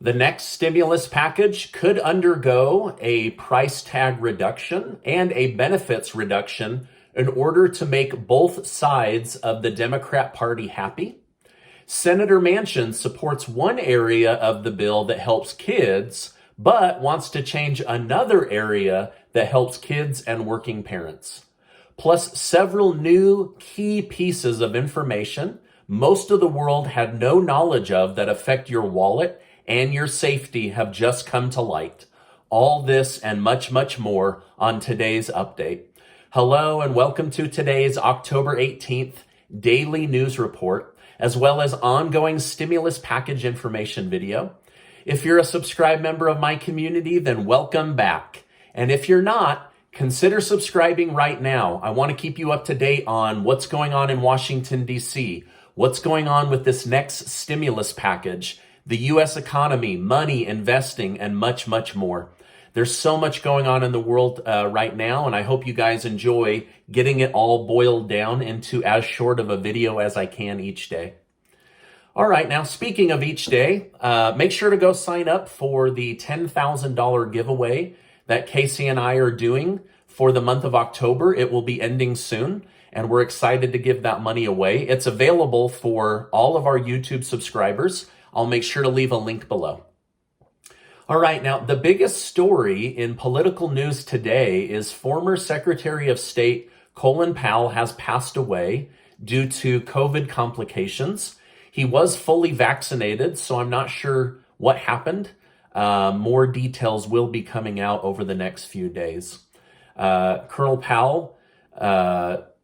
The next stimulus package could undergo a price tag reduction and a benefits reduction in order to make both sides of the Democrat Party happy. Senator Manchin supports one area of the bill that helps kids, but wants to change another area that helps kids and working parents. Plus several new key pieces of information most of the world had no knowledge of that affect your wallet and your safety have just come to light. All this and much, much more on today's update. Hello and welcome to today's October 18th daily news report, as well as ongoing stimulus package information video. If you're a subscribed member of my community, then welcome back. And if you're not, consider subscribing right now. I want to keep you up to date on what's going on in Washington, D.C., what's going on with this next stimulus package, the U.S. economy, money, investing, and much, much more. There's so much going on in the world right now, and I hope you guys enjoy getting it all boiled down into as short of a video as I can each day. All right, now speaking of each day, make sure to go sign up for the $10,000 giveaway that Casey and I are doing for the month of October. It will be ending soon, and we're excited to give that money away. It's available for all of our YouTube subscribers. I'll make sure to leave a link below. All right, now the biggest story in political news today is former Secretary of State Colin Powell has passed away due to COVID complications. He was fully vaccinated, so I'm not sure what happened. More details will be coming out over the next few days. Colonel Powell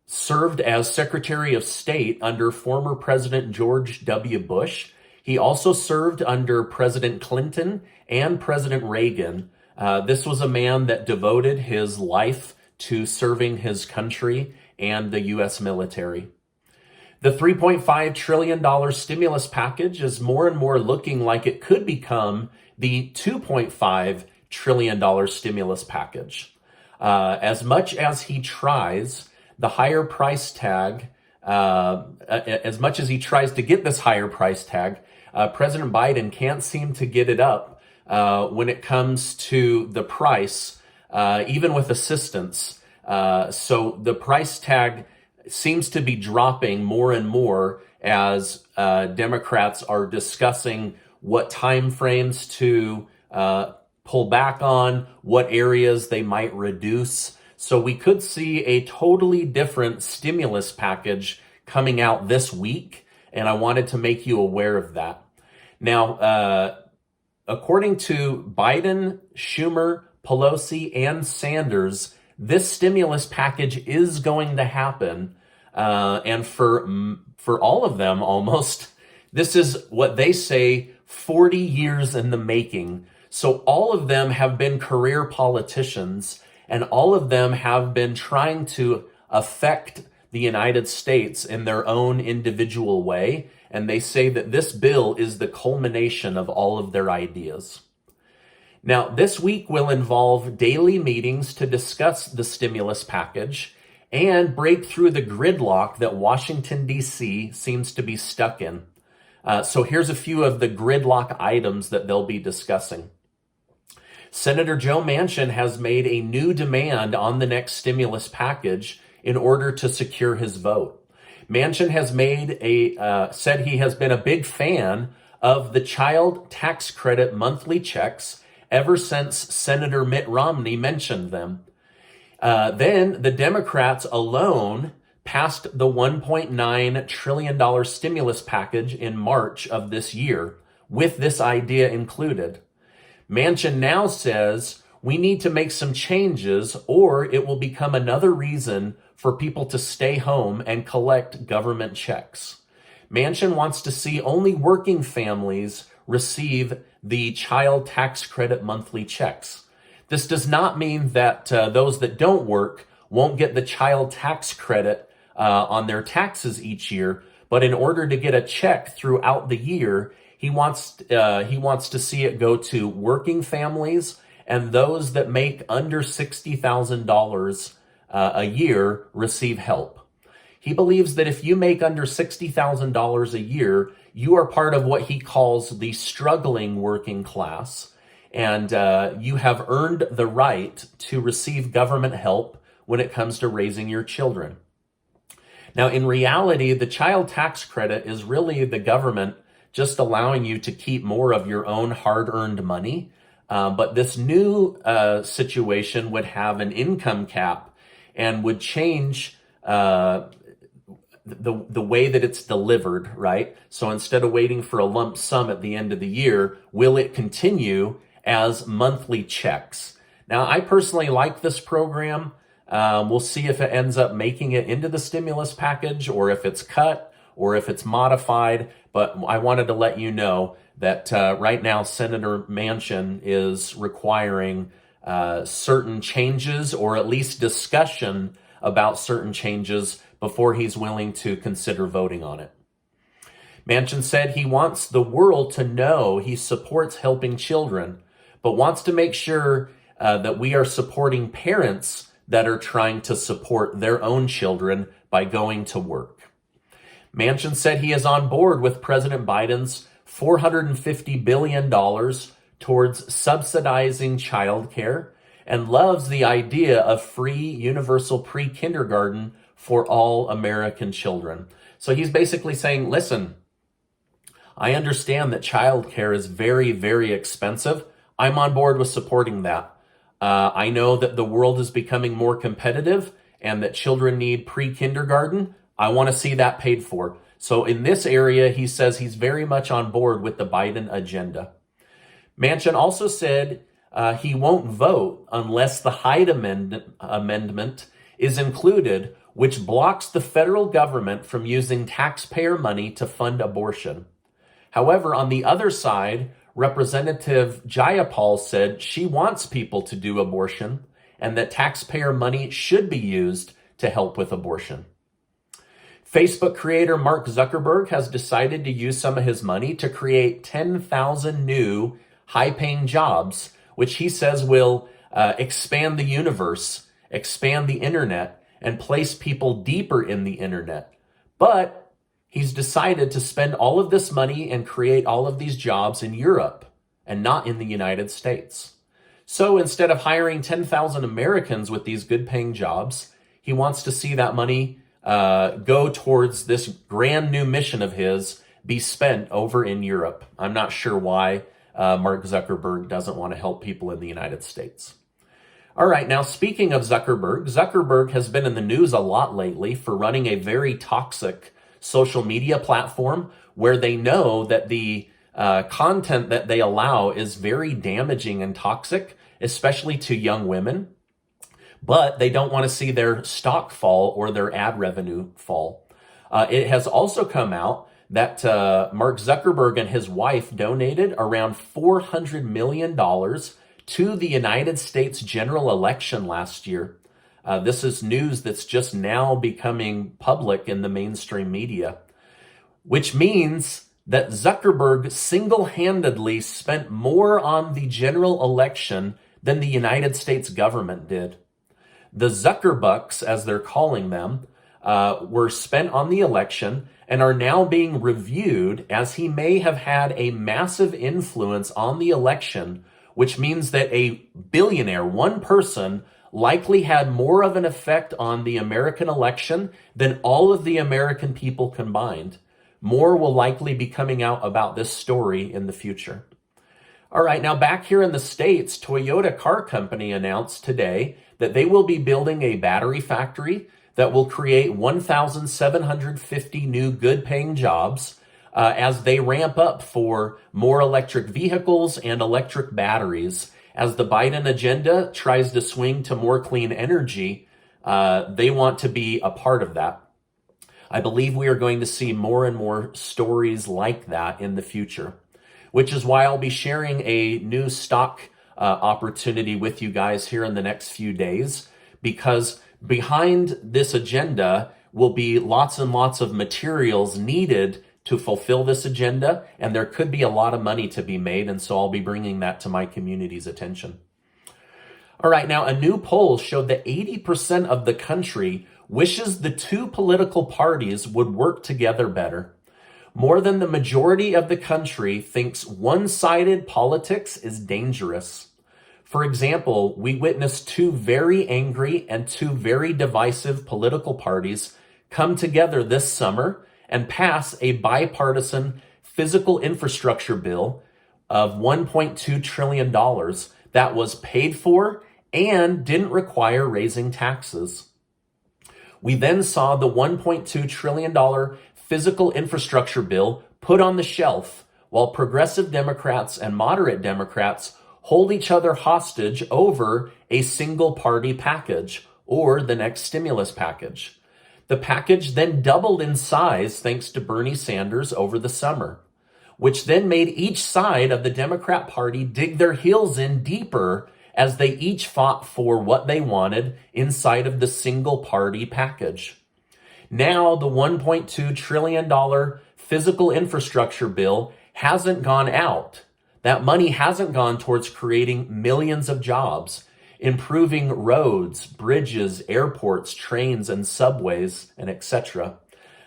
served as Secretary of State under former President George W. Bush. He also served under President Clinton and President Reagan. This was a man that devoted his life to serving his country and the U.S. military. The $3.5 trillion stimulus package is more and more looking like it could become the $2.5 trillion stimulus package. As much as he tries the higher price tag, as much as he tries to get this higher price tag, President Biden can't seem to get it up when it comes to the price, even with assistance. So the price tag seems to be dropping more and more as Democrats are discussing what time frames to pull back on, what areas they might reduce. So we could see a totally different stimulus package coming out this week, and I wanted to make you aware of that. Now, according to Biden, Schumer, Pelosi, and Sanders, this stimulus package is going to happen. And for all of them, almost, this is what they say 40 years in the making. So all of them have been career politicians, and all of them have been trying to affect the United States in their own individual way. And they say that this bill is the culmination of all of their ideas. Now, this week will involve daily meetings to discuss the stimulus package and break through the gridlock that Washington, D.C. seems to be stuck in. So here's a few of the gridlock items that they'll be discussing. Senator Joe Manchin has made a new demand on the next stimulus package in order to secure his vote. Manchin has said he has been a big fan of the child tax credit monthly checks ever since Senator Mitt Romney mentioned them. Then the Democrats alone passed the $1.9 trillion stimulus package in March of this year, with this idea included. Manchin now says we need to make some changes or it will become another reason for people to stay home and collect government checks. Manchin wants to see only working families receive the child tax credit monthly checks. This does not mean that those that don't work won't get the child tax credit on their taxes each year, but in order to get a check throughout the year, he wants to see it go to working families and those that make under $60,000 a year receive help. He believes that if you make under $60,000 a year, you are part of what he calls the struggling working class, and you have earned the right to receive government help when it comes to raising your children. Now, in reality, the child tax credit is really the government just allowing you to keep more of your own hard-earned money. But this new situation would have an income cap and would change the way that it's delivered, right? So instead of waiting for a lump sum at the end of the year, will it continue as monthly checks? Now, I personally like this program. We'll see if it ends up making it into the stimulus package, or if it's cut, or if it's modified. But I wanted to let you know that right now Senator Manchin is requiring certain changes, or at least discussion about certain changes, before he's willing to consider voting on it. Manchin said he wants the world to know he supports helping children, but wants to make sure that we are supporting parents that are trying to support their own children by going to work. Manchin said he is on board with President Biden's $450 billion towards subsidizing childcare, and loves the idea of free universal pre-kindergarten for all American children. So he's basically saying, listen, I understand that childcare is very, very expensive. I'm on board with supporting that. I know that the world is becoming more competitive and that children need pre-kindergarten. I want to see that paid for. So in this area, he says he's very much on board with the Biden agenda. Manchin also said he won't vote unless the Hyde Amendment is included, which blocks the federal government from using taxpayer money to fund abortion. However, on the other side, Representative Jayapal said she wants people to do abortion and that taxpayer money should be used to help with abortion. Facebook creator Mark Zuckerberg has decided to use some of his money to create 10,000 new high-paying jobs, which he says will expand the universe, expand the internet, and place people deeper in the internet. But he's decided to spend all of this money and create all of these jobs in Europe and not in the United States. So instead of hiring 10,000 Americans with these good-paying jobs, he wants to see that money go towards this grand new mission of his be spent over in Europe. I'm not sure why Mark Zuckerberg doesn't want to help people in the United States. All right, now speaking of Zuckerberg, Zuckerberg has been in the news a lot lately for running a very toxic social media platform where they know that the content that they allow is very damaging and toxic, especially to young women. But they don't want to see their stock fall or their ad revenue fall. It has also come out that Mark Zuckerberg and his wife donated around $400 million to the United States general election last year. This is news that's just now becoming public in the mainstream media, which means that Zuckerberg single-handedly spent more on the general election than the United States government did. The Zuckerbucks, as they're calling them, were spent on the election and are now being reviewed as he may have had a massive influence on the election, which means that a billionaire, one person, likely had more of an effect on the American election than all of the American people combined. More will likely be coming out about this story in the future. All right, now back here in the States, Toyota Car Company announced today that they will be building a battery factory that will create 1,750 new good-paying jobs as they ramp up for more electric vehicles and electric batteries. As the Biden agenda tries to swing to more clean energy, they want to be a part of that. I believe we are going to see more and more stories like that in the future, which is why I'll be sharing a new stock opportunity with you guys here in the next few days, because behind this agenda will be lots and lots of materials needed to fulfill this agenda, and there could be a lot of money to be made, and so I'll be bringing that to my community's attention. All right, now a new poll showed that 80% of the country wishes the two political parties would work together better. more than the majority of the country thinks one-sided politics is dangerous. For example, we witnessed two very angry and two very divisive political parties come together this summer and pass a bipartisan physical infrastructure bill of $1.2 trillion that was paid for and didn't require raising taxes. We then saw the $1.2 trillion physical infrastructure bill put on the shelf while progressive Democrats and moderate Democrats hold each other hostage over a single party package or the next stimulus package. The package then doubled in size thanks to Bernie Sanders over the summer, which then made each side of the Democrat Party dig their heels in deeper as they each fought for what they wanted inside of the single party package. Now the $1.2 trillion physical infrastructure bill hasn't gone out. That money hasn't gone towards creating millions of jobs, improving roads, bridges, airports, trains, and subways, and etc.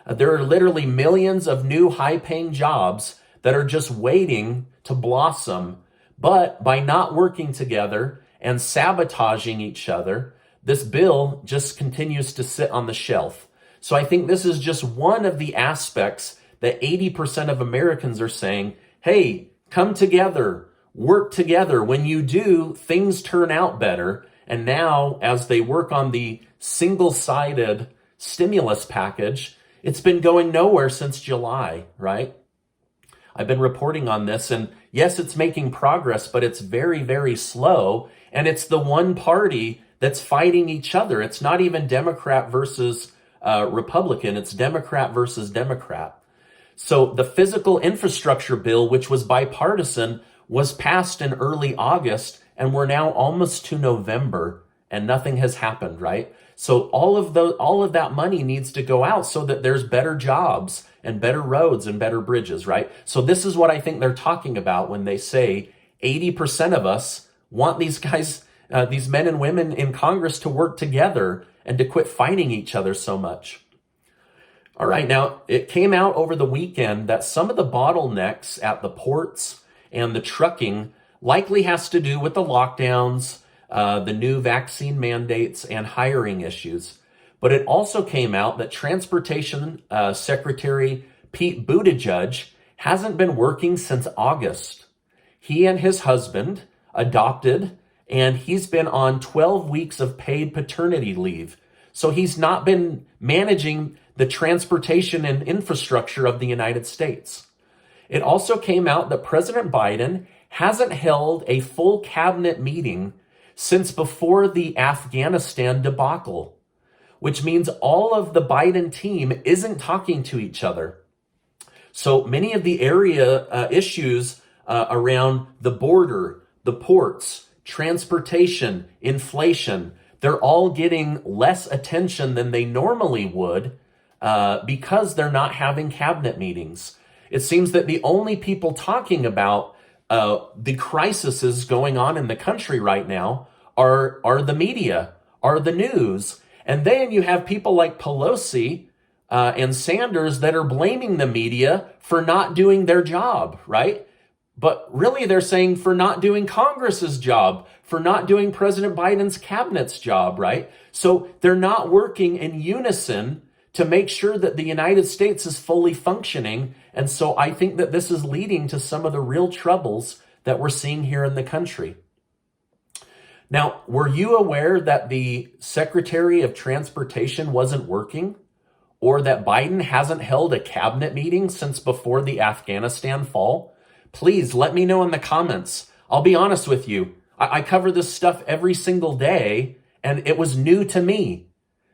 There are literally millions of new high-paying jobs that are just waiting to blossom. But by not working together and sabotaging each other, this bill just continues to sit on the shelf. So I think this is just one of the aspects that 80% of Americans are saying, hey, come together, work together. When you do, things turn out better. And now, as they work on the single-sided stimulus package, it's been going nowhere since July, right? I've been reporting on this, and yes, it's making progress, but it's very, very slow. And it's the one party that's fighting each other. It's not even Democrat versus Republican. It's Democrat versus Democrat. So the physical infrastructure bill, which was bipartisan, was passed in early August, and we're now almost to November, and nothing has happened, right? So all of that money needs to go out so that there's better jobs and better roads and better bridges, right? So this is what I think they're talking about when they say 80% of us want these guys, these men and women in Congress to work together and to quit fighting each other so much. All right, now it came out over the weekend that some of the bottlenecks at the ports and the trucking likely has to do with the lockdowns, the new vaccine mandates, and hiring issues. But it also came out that Transportation Secretary Pete Buttigieg hasn't been working since August. He and his husband adopted, and he's been on 12 weeks of paid paternity leave. So he's not been managing the transportation and infrastructure of the United States. It also came out that President Biden hasn't held a full cabinet meeting since before the Afghanistan debacle, which means all of the Biden team isn't talking to each other. So many of the area issues around the border, the ports, transportation, inflation, they're all getting less attention than they normally would because they're not having cabinet meetings. It seems that the only people talking about the crises going on in the country right now are the media, are the news. And then you have people like Pelosi and Sanders that are blaming the media for not doing their job, right? But really they're saying for not doing Congress's job, for not doing President Biden's cabinet's job, right? So they're not working in unison to make sure that the United States is fully functioning. And so I think that this is leading to some of the real troubles that we're seeing here in the country. Now, were you aware that the Secretary of Transportation wasn't working, or that Biden hasn't held a cabinet meeting since before the Afghanistan fall? Please let me know in the comments. I'll be honest with you. I cover this stuff every single day, and it was new to me.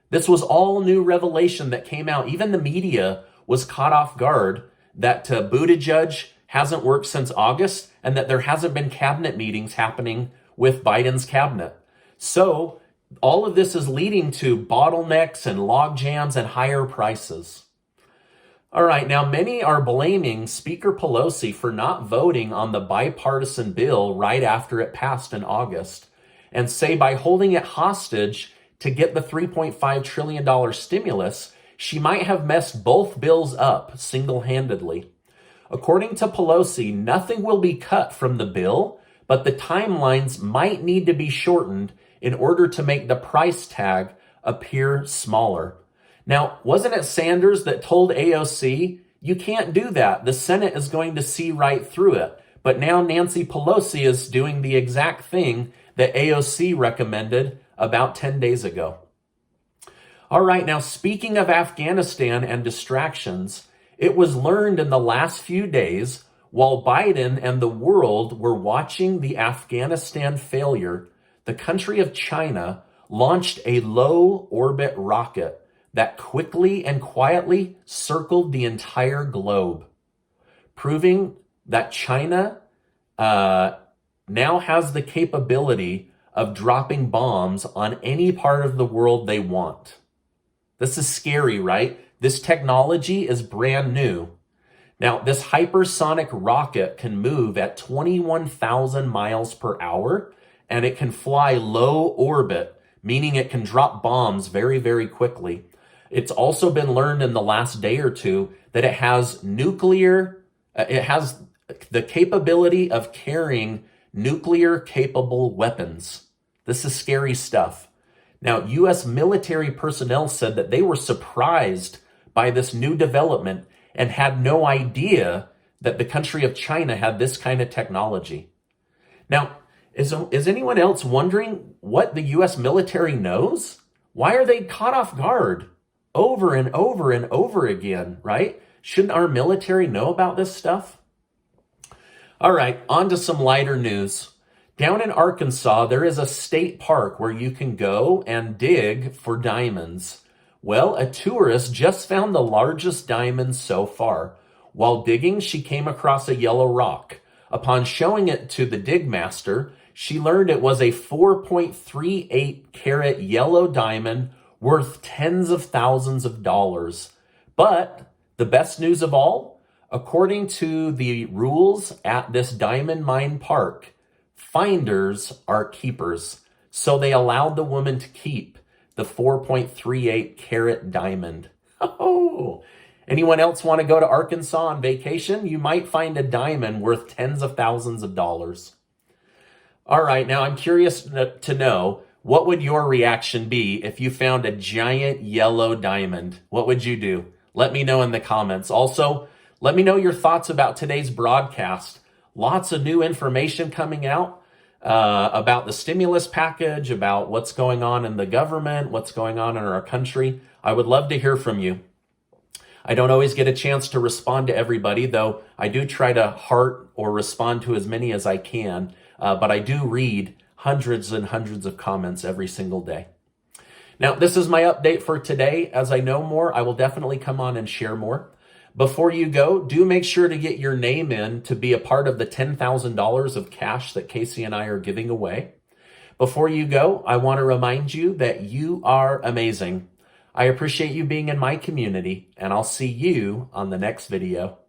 This was all new revelation that came out. Even the media was caught off guard that Buttigieg hasn't worked since August and that there hasn't been cabinet meetings happening with Biden's cabinet. So all of this is leading to bottlenecks and log jams and higher prices. All right, now many are blaming Speaker Pelosi for not voting on the bipartisan bill right after it passed in August, and say by holding it hostage to get the $3.5 trillion stimulus, She might have messed both bills up single-handedly. According to Pelosi, nothing will be cut from the bill, but the timelines might need to be shortened in order to make the price tag appear smaller. Now, wasn't it Sanders that told AOC, you can't do that, the Senate is going to see right through it? But now Nancy Pelosi is doing the exact thing that AOC recommended about 10 days ago. All right, now speaking of Afghanistan and distractions, it was learned in the last few days, while Biden and the world were watching the Afghanistan failure, the country of China launched a low-orbit rocket that quickly and quietly circled the entire globe, proving that China now has the capability of dropping bombs on any part of the world they want. This is scary, right? This technology is brand new. Now, this hypersonic rocket can move at 21,000 miles per hour, and it can fly low orbit, meaning it can drop bombs very, very quickly. It's also been learned in the last day or two that it has it has the capability of carrying nuclear-capable weapons. This is scary stuff. Now, U.S. military personnel said that they were surprised by this new development and had no idea that the country of China had this kind of technology. Now, is anyone else wondering what the U.S. military knows? Why are they caught off guard over and over and over again, right? Shouldn't our military know about this stuff? All right, on to some lighter news. Down in Arkansas, there is a state park where you can go and dig for diamonds. Well, a tourist just found the largest diamond so far. While digging, she came across a yellow rock. Upon showing it to the dig master, she learned it was a 4.38 carat yellow diamond worth tens of thousands of dollars. But the best news of all, according to the rules at this diamond mine park, finders are keepers. So they allowed the woman to keep the 4.38 carat diamond. Oh, anyone else want to go to Arkansas on vacation? You might find a diamond worth tens of thousands of dollars. All right, now I'm curious to know, what would your reaction be if you found a giant yellow diamond? What would you do? Let me know in the comments. Also, let me know your thoughts about today's broadcast. Lots of new information coming out about the stimulus package, about what's going on in the government, what's going on in our country. I would love to hear from you. I don't always get a chance to respond to everybody, though I do try to heart or respond to as many as I can, but I do read hundreds and hundreds of comments every single day. Now, this is my update for today. As I know more, I will definitely come on and share more. Before you go, do make sure to get your name in to be a part of the $10,000 of cash that Casey and I are giving away. Before you go, I want to remind you that you are amazing. I appreciate you being in my community, and I'll see you on the next video.